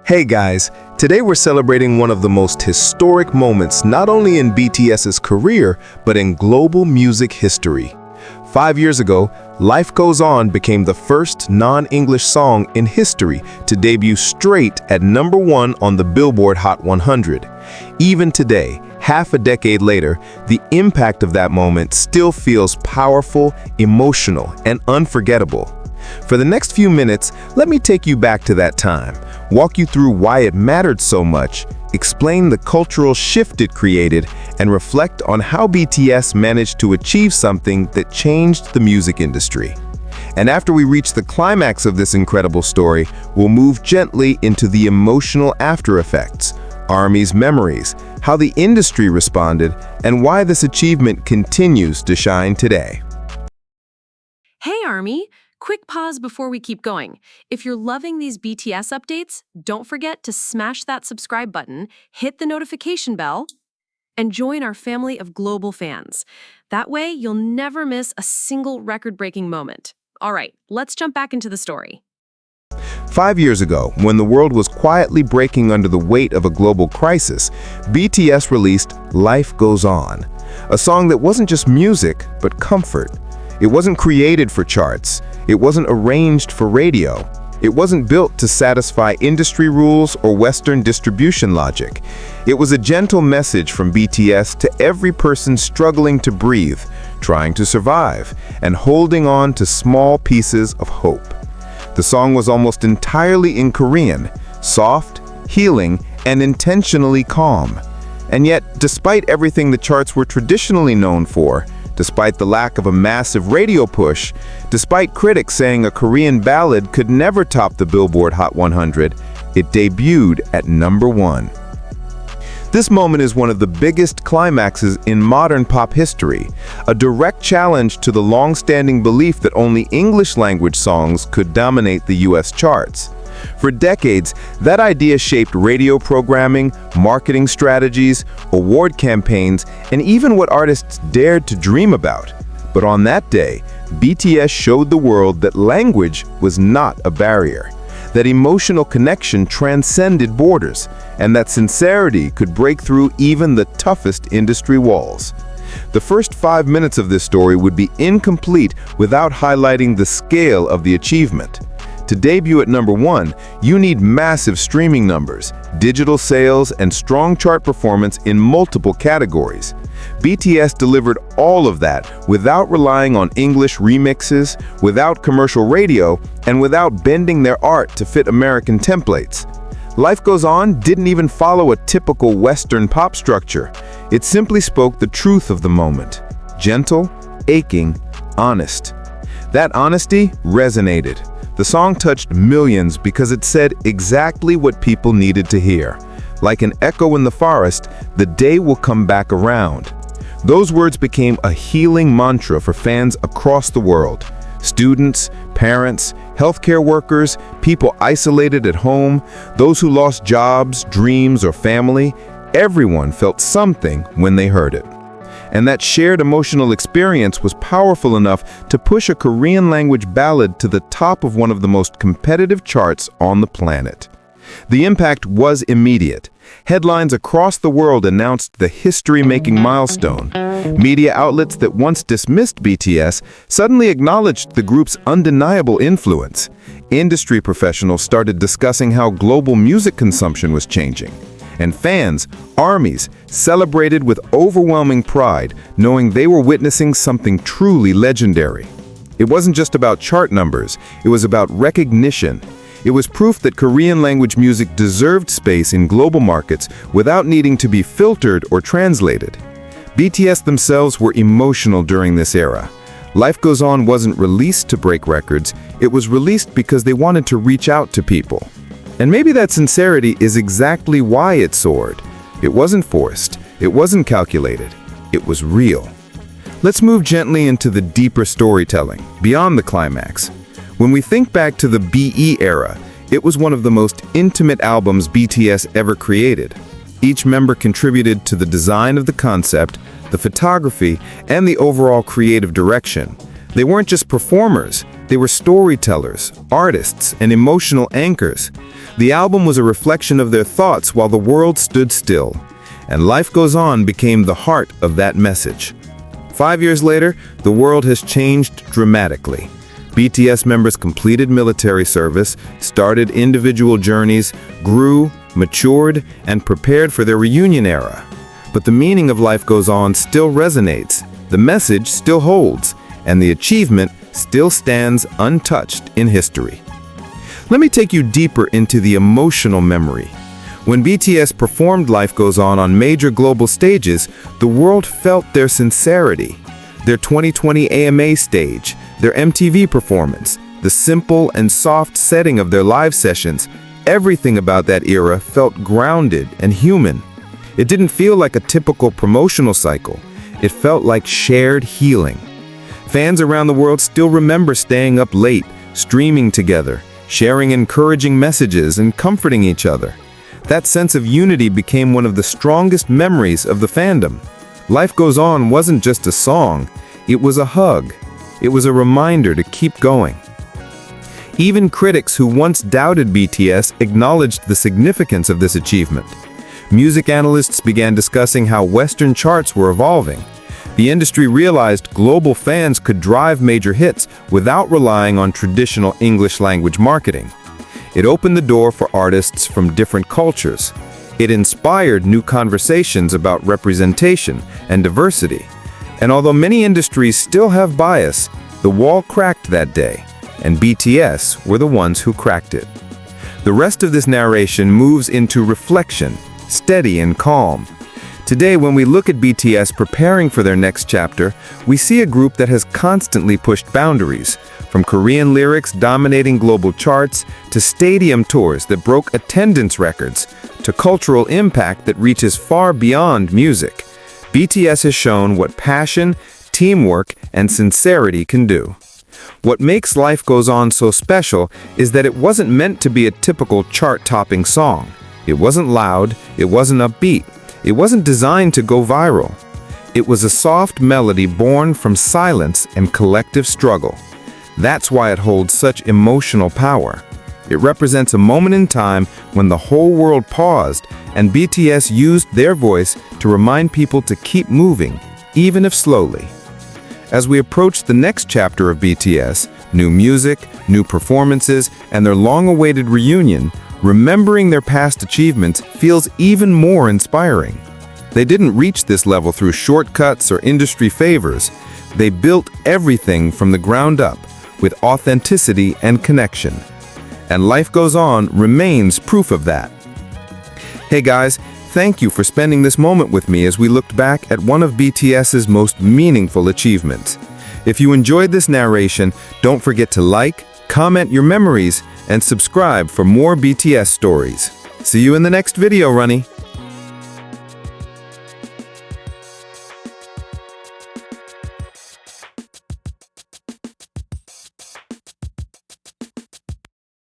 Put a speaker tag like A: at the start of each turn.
A: Hey guys, today we're celebrating one of the most historic moments not only in BTS's career, but in global music history. 5 years ago, Life Goes On became the first non-English song in history to debut straight at #1 on the Billboard Hot 100. Even today, half a decade later, the impact of that moment still feels powerful, emotional, and unforgettable. For the next few minutes, let me take you back to that time, walk you through why it mattered so much, explain the cultural shift it created, and reflect on how BTS managed to achieve something that changed the music industry. And after we reach the climax of this incredible story, we'll move gently into the emotional after effects, ARMY's memories, how the industry responded, and why this achievement continues to shine today.
B: Hey ARMY! Quick pause before we keep going. If you're loving these BTS updates, don't forget to smash that subscribe button, hit the notification bell, and join our family of global fans. That way, you'll never miss a single record-breaking moment. All right, let's jump back into the story.
A: 5 years ago, when the world was quietly breaking under the weight of a global crisis, BTS released Life Goes On, a song that wasn't just music, but comfort. It wasn't created for charts. It wasn't arranged for radio. It wasn't built to satisfy industry rules or Western distribution logic. It was a gentle message from BTS to every person struggling to breathe, trying to survive, and holding on to small pieces of hope. The song was almost entirely in Korean, soft, healing, and intentionally calm. And yet, despite everything the charts were traditionally known for, despite the lack of a massive radio push, despite critics saying a Korean ballad could never top the Billboard Hot 100, it debuted at #1. This moment is one of the biggest climaxes in modern pop history, a direct challenge to the long-standing belief that only English-language songs could dominate the US charts. For decades, that idea shaped radio programming, marketing strategies, award campaigns, and even what artists dared to dream about. But on that day, BTS showed the world that language was not a barrier, that emotional connection transcended borders, and that sincerity could break through even the toughest industry walls. The first 5 minutes of this story would be incomplete without highlighting the scale of the achievement. To debut at #1, you need massive streaming numbers, digital sales, and strong chart performance in multiple categories. BTS delivered all of that without relying on English remixes, without commercial radio, and without bending their art to fit American templates. Life Goes On didn't even follow a typical Western pop structure. It simply spoke the truth of the moment. Gentle, aching, honest. That honesty resonated. The song touched millions because it said exactly what people needed to hear. Like an echo in the forest, the day will come back around. Those words became a healing mantra for fans across the world. Students, parents, healthcare workers, people isolated at home, those who lost jobs, dreams, or family, everyone felt something when they heard it. And that shared emotional experience was powerful enough to push a Korean-language ballad to the top of one of the most competitive charts on the planet. The impact was immediate. Headlines across the world announced the history-making milestone. Media outlets that once dismissed BTS suddenly acknowledged the group's undeniable influence. Industry professionals started discussing how global music consumption was changing. And fans, armies, celebrated with overwhelming pride, knowing they were witnessing something truly legendary. It wasn't just about chart numbers, it was about recognition. It was proof that Korean-language music deserved space in global markets without needing to be filtered or translated. BTS themselves were emotional during this era. Life Goes On wasn't released to break records, it was released because they wanted to reach out to people. And maybe that sincerity is exactly why it soared. It wasn't forced, it wasn't calculated, it was real. Let's move gently into the deeper storytelling, beyond the climax. When we think back to the BE era, it was one of the most intimate albums BTS ever created. Each member contributed to the design of the concept, the photography, and the overall creative direction. They weren't just performers, They were storytellers, artists, and emotional anchors. The album was a reflection of their thoughts while the world stood still, and Life Goes On became the heart of that message. 5 years later, the world has changed dramatically. BTS members completed military service, started individual journeys, grew, matured, and prepared for their reunion era. But the meaning of Life Goes On still resonates, the message still holds, and the achievement still stands untouched in history. Let me take you deeper into the emotional memory. When BTS performed Life Goes On major global stages, the world felt their sincerity. Their 2020 AMA stage, their MTV performance, the simple and soft setting of their live sessions, everything about that era felt grounded and human. It didn't feel like a typical promotional cycle. It felt like shared healing. Fans around the world still remember staying up late, streaming together, sharing encouraging messages and comforting each other. That sense of unity became one of the strongest memories of the fandom. Life Goes On wasn't just a song, it was a hug. It was a reminder to keep going. Even critics who once doubted BTS acknowledged the significance of this achievement. Music analysts began discussing how Western charts were evolving. The industry realized global fans could drive major hits without relying on traditional English-language marketing. It opened the door for artists from different cultures. It inspired new conversations about representation and diversity. And although many industries still have bias, the wall cracked that day, and BTS were the ones who cracked it. The rest of this narration moves into reflection, steady and calm. Today, when we look at BTS preparing for their next chapter, we see a group that has constantly pushed boundaries, from Korean lyrics dominating global charts to stadium tours that broke attendance records, to cultural impact that reaches far beyond music. BTS has shown what passion, teamwork, and sincerity can do. What makes Life Goes On so special is that it wasn't meant to be a typical chart-topping song. It wasn't loud, it wasn't upbeat, it wasn't designed to go viral. It was a soft melody born from silence and collective struggle. That's why it holds such emotional power. It represents a moment in time when the whole world paused and BTS used their voice to remind people to keep moving, even if slowly. As we approach the next chapter of BTS, new music, new performances, and their long-awaited reunion, remembering their past achievements feels even more inspiring. They didn't reach this level through shortcuts or industry favors. They built everything from the ground up, with authenticity and connection. And Life Goes On remains proof of that. Hey guys, thank you for spending this moment with me as we looked back at one of BTS's most meaningful achievements. If you enjoyed this narration, don't forget to like, comment your memories, and subscribe for more BTS stories. See you in the next video, Runny.